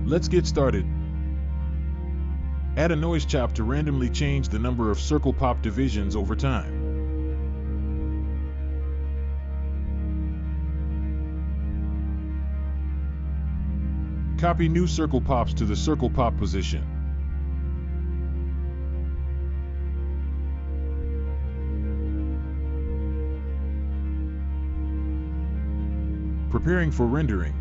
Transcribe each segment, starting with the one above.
Let's get started. Add a noise chop to randomly change the number of circle pop divisions over time. Copy new circle pops to the circle pop position. Preparing for rendering.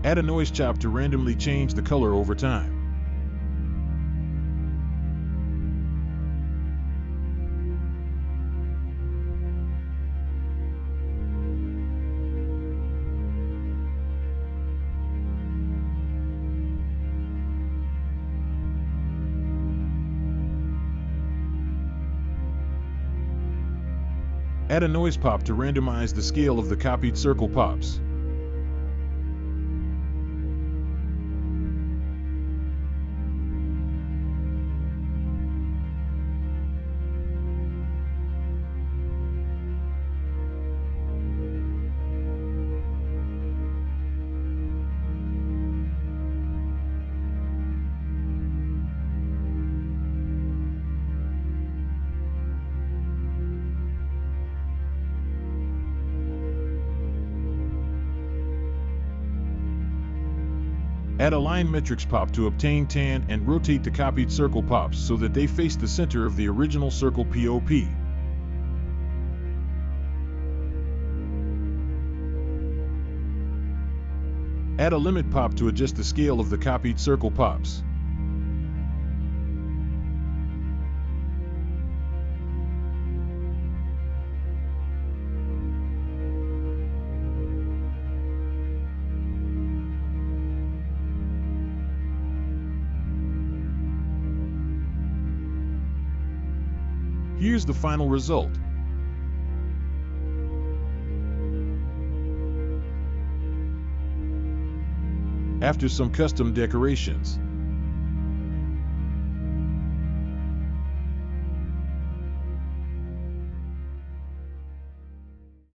Add a noise chop to randomly change the color over time. Add a noise pop to randomize the scale of the copied circle pops. Add a line metrics pop to obtain tan and rotate the copied circle pops so that they face the center of the original circle POP. Add a limit pop to adjust the scale of the copied circle pops. Here's the final result. After some custom decorations,